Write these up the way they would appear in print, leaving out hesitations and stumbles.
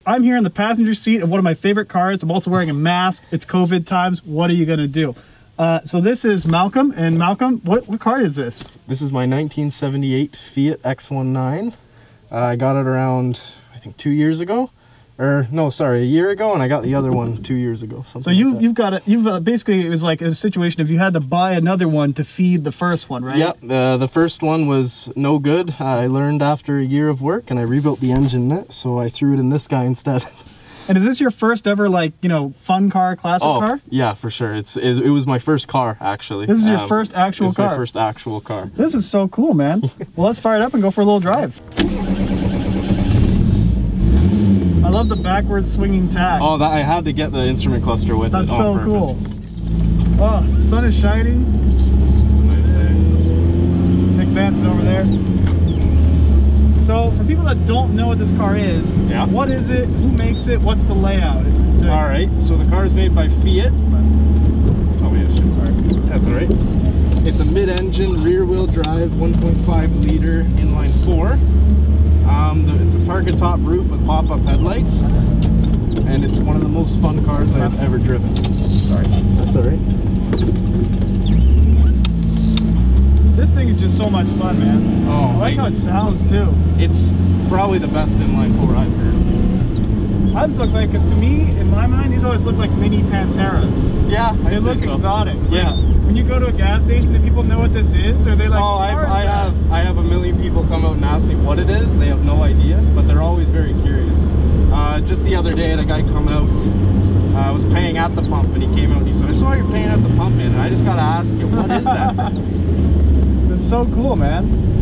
I'm here in the passenger seat of one of my favorite cars. I'm also wearing a mask. It's COVID times. What are you gonna do? So this is Malcolm, and Malcolm, what car is this? This is my 1978 Fiat X1. I got it around, I think 2 years ago. Or no, sorry, a year ago, and I got the other one 2 years ago. So you've got it. Basically, it was like a situation if you had to buy another one to feed the first one, right? Yep. The first one was no good. I learned after a year of work, and I rebuilt the engine in it, so I threw it in this guy instead. And is this your first ever, like, you know, fun car, classic car? Yeah, for sure. It was my first car, actually. This is your first actual car? My first actual car. This is so cool, man. Well, let's fire it up and go for a little drive. I love the backwards swinging tach. Oh, I had to get the instrument cluster with it. That's so cool. Oh, the sun is shining. It's a nice day. Nick Vance is over there. So, for people that don't know what this car is, what is it? Who makes it? What's the layout? All right, so the car is made by Fiat. Oh yeah, shit, sorry. That's all right. It's a mid-engine, rear-wheel drive, 1.5 liter inline 4. It's a target top roof with pop-up headlights, and it's one of the most fun cars I've ever driven. Sorry. That's all right. This thing is just so much fun, man. Oh, I like how it sounds too. It's probably the best inline 4 I've heard. I'm so excited because to me, in my mind, these always look like mini Panteras. Yeah, they look exotic. Yeah. When you go to a gas station, do people know what this is? Or are they like, oh, I have a million people come out and ask me what it is. They have no idea, but they're always very curious. Just the other day, I had a guy come out. I was paying at the pump, and he came out and he said, "I saw you're paying at the pump, man." And I just gotta ask you, what is that? It's so cool, man.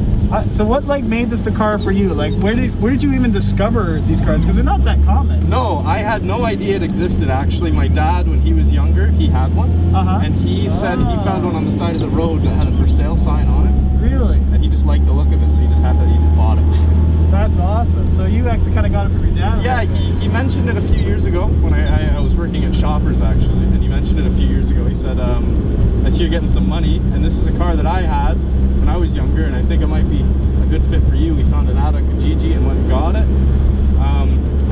So what like made this the car for you? Like where did you even discover these cars? Because they're not that common. No, I had no idea it existed actually. My dad, when he was younger, he had one. And he said he found one on the side of the road that had a for sale sign on it. Really? And he just liked the look of it, so he just bought it. That's awesome. So you actually kind of got it from your dad? Yeah, he mentioned it a few years ago when I was working at Shoppers actually, and he mentioned it a few years ago. He said, I see you're getting some money, and this is a car that I had when I was younger, and I think it might be a good fit for you. We found an ad on Kijiji and went and got it.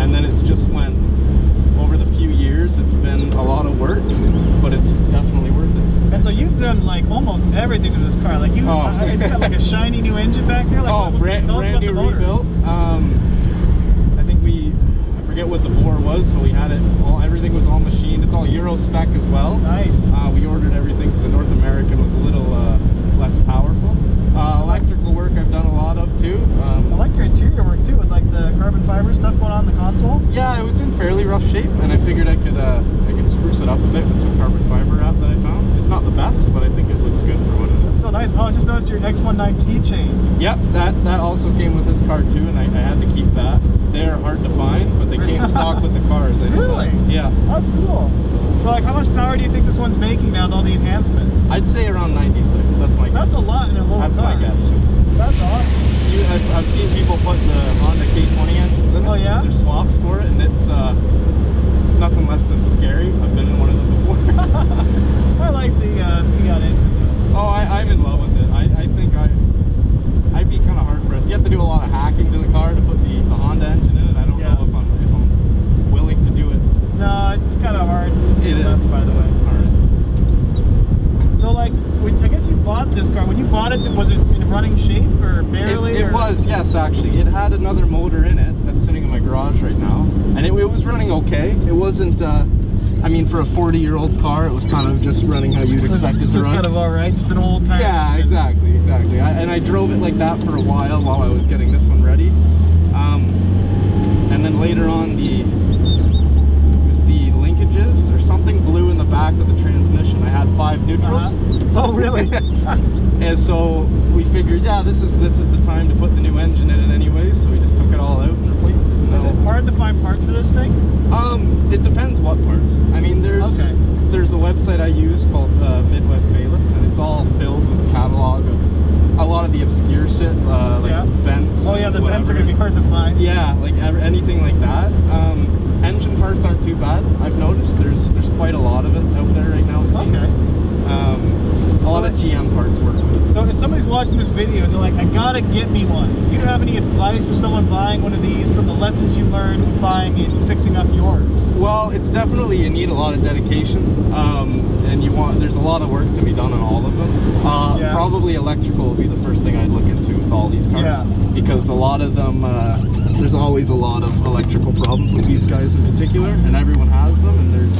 And then it's just went, over the few years, it's been a lot of work, but it's definitely worth it. And so you've done like almost everything to this car. Like you, it's got like a shiny new engine back there. Like, brand new rebuilt. I think I forget what the bore was, but we had it everything was all machined. It's all Euro spec as well. Nice. We ordered everything because the North American was a little less powerful. Electrical work I've done a lot of too. I like your interior work too, with like the carbon fiber stuff going on in the console. Yeah, it was in fairly rough shape, and I figured I could spruce it up a bit with some carbon fiber wrap that I found. It's not the best, but I think it looks good for what it is. That's so nice. Oh, I just noticed your X19 keychain. Yep, that also came with this car too, and I had to keep that. They're hard to find, but they came stock with the cars. Really? Yeah. That's cool. So like, how much power do you think this one's making now with all the enhancements? I'd say around 96. That's my guess. That's a lot in a little That's time. my guess. That's awesome. I've seen people put the Honda K20 engines in it. Oh yeah? There's swaps for it, and it's nothing less than scary. I've been in one of them before. I like the Fiat engine. Oh, I'm in love with it. I think I'd be kind of hard pressed. You have to do a lot of hacking to the car to put the Honda engine in it. I don't know if I'm willing to do it. No, it's kind of hard. It is, by the way. All right. So like, I guess you bought this car. When you bought it, was it in running shape or barely? It was, yes, actually. It had another motor in it that's sitting in my garage right now, and it was running okay. It wasn't. I mean, for a 40-year-old car, it was kind of just running how you'd expect it to run. Just kind of all right, just an old time. Yeah, exactly. And I drove it like that for a while I was getting this one ready. And then later on, the linkages or something blew in the back of the transmission. I had 5 neutrals. Oh, really? And so we figured, yeah, this is the time to put the new engine in it anyway. So we just took it all out and replaced it. Is it hard to find parts for this thing? It depends what parts. I mean, there's a website I use called Midwest Bayless, and it's all filled with a catalog of a lot of the obscure shit, like vents. Oh yeah, the vents are gonna be hard to find. Yeah, like anything like that. Engine parts aren't too bad. I've noticed there's quite a lot of it out there right now. It seems. A lot of GM parts work with it. So if somebody's watching watching this video and they're like, I gotta get me one, do you have any advice for someone buying one of these from the lessons you learned buying and fixing up yours? Well, it's definitely, you need a lot of dedication, and there's a lot of work to be done on all of them. Probably electrical will be the first thing I'd look into with all these cars, because a lot of them, there's always a lot of electrical problems with these guys in particular, and everyone has them, and there's,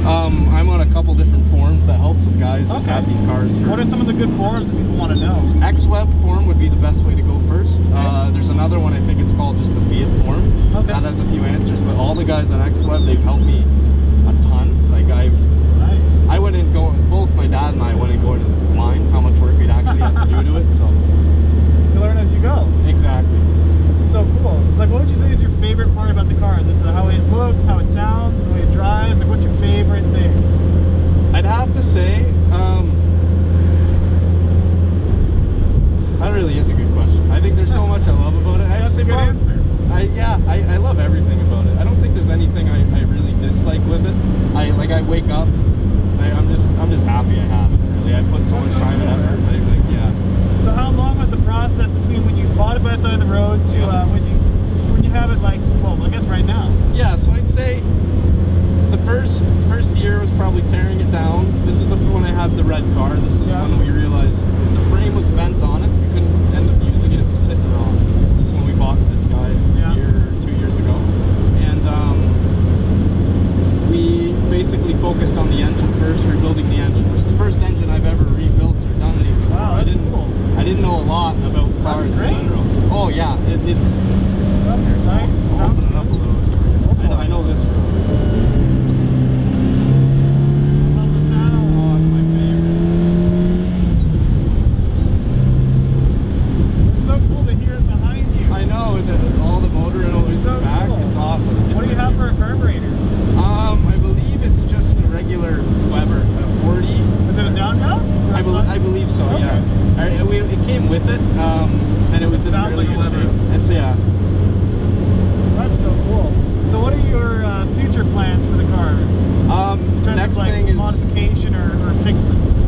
I'm on a couple different forums that help some guys who've had these cars for... What are some of the good forums that people want to know? XWeb forum would be the best way to go first. There's another one, I think it's called just the Fiat forum. That has a few answers, but all the guys on XWeb, they've helped me a ton. Like I wouldn't go, both my dad and I wouldn't go into this blind, how much work we'd actually have to do to it, so. You learn as you go. Exactly. This is so cool. It's like, what would you say is your favorite part about the car? Is it how it looks, how it sounds, the way it drives? Like, what's your favorite thing? I'd have to say, that really is a good question. I think there's so much I love about it. That's a good answer. I love everything about it. I don't think there's anything I really dislike with it. I wake up, I'm just happy I have it. Really, I put so much time and effort. But So how long was the process between when you bought it by the side of the road to when you have it, like, well, I guess right now? Yeah, so I'd say the first year was probably tearing it down. This is when I had the red car. This is when we realized the frame was bent on it. We couldn't end up using it. It was sitting wrong. This is when we bought this guy a year or 2 years ago, and we basically focused on the engine first, rebuilding the engine. It was the first engine I've ever rebuilt or done anything. Wow, that's cool. I didn't know a lot about cars in general. Oh yeah, it's. That's nice. I'll open it up a little. I know this. All the motor and all the back. Cool. It's awesome. What do you have for a carburetor? I believe it's just a regular Weber, a 40. Is it a down valve? I believe so. Okay. Yeah. It came with it, and it was in really good shape. It's That's so cool. So what are your future plans for the car? Next thing is modification or fixes.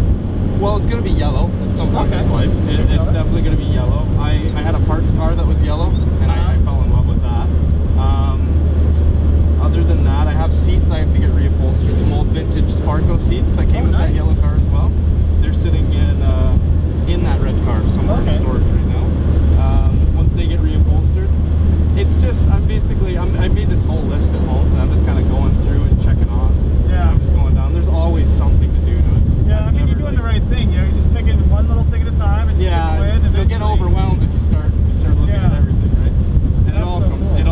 Well, it's going to be yellow at some point in its life. It's definitely going to be yellow. I had a parts car that was yellow, and I fell in love with that. Other than that, I have seats I have to get reupholstered. Some old vintage Sparco seats that came with that yellow car as well. They're sitting in that red car somewhere in storage right now. Once they get reupholstered, it's just, I made this whole list at home, and I'm just kind of going through and checking off. Yeah. I'm just going down. There's always something to do to it. Yeah, I mean, you're doing the right thing. You're just picking one little thing at a time, and you you'll get overwhelmed if you start looking at everything, right? And it all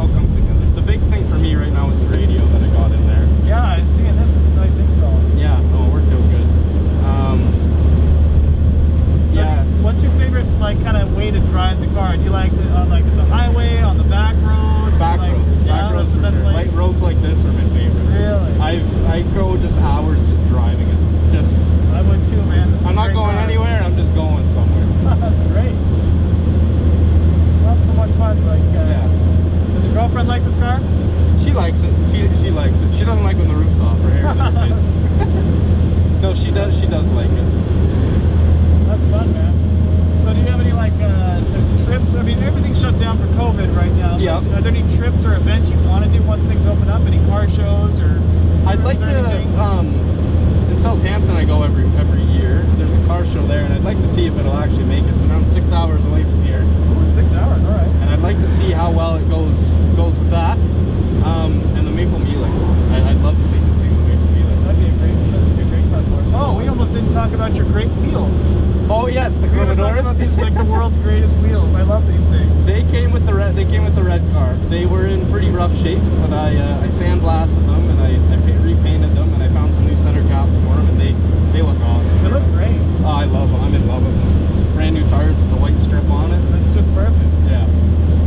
comes together. The big thing for me right now is the radio that I got in there. Yeah, I see, and this is a nice install. Yeah, it worked out good. What's your favorite kind of way to drive the car? Do you like the highway, on the back roads? Back roads. Back roads for sure. Light roads like this are my favorite. Really? I go just hours just driving it. I would too, man. I'm not going anywhere. I'm just going somewhere. That's great. That's so much fun. Does your girlfriend like this car? She likes it. She likes it. She doesn't like when the roof's off. Her hair's in her face. No, she does. She does like it. That's fun, man. So do you have any trips? I mean, everything's shut down for COVID right now. Yeah. Are there any trips or events you want to do once things open up? Any car shows or? I'd like to. In Southampton, I go every year. There's a car show there, and I'd like to see if it'll actually make it. It's around 6 hours away from here. Oh, 6 hours, all right. And I'd like to see how well it goes with that. And the Maple Mealing. I'd love to take this thing to the Maple Mealing. That'd be a great car for it. Oh, we almost didn't talk about your great wheels. Oh yes, the Carburetor. These like the world's greatest wheels. I love these things. They came with the red. They came with the red car. They were in pretty rough shape, but I sandblasted them and I repainted them, and I found some new center caps for them, and they look awesome. They look great. Oh, I love them. I'm in love with them. Brand new tires with the white strip on it. That's just perfect. Yeah.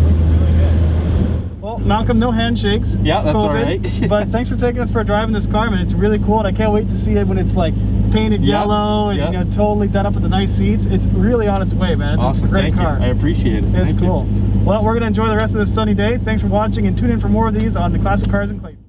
Looks really good. Well, Malcolm, no handshakes. Yeah, that's all right. But thanks for taking us for a drive in this car, man. It's really cool, and I can't wait to see it when it's like painted yellow and totally done up with the nice seats. It's really on its way, man. Awesome. It's a great car. I appreciate it. It's cool. Well, we're going to enjoy the rest of this sunny day. Thanks for watching, and tune in for more of these on the Classic Cars in Clayton.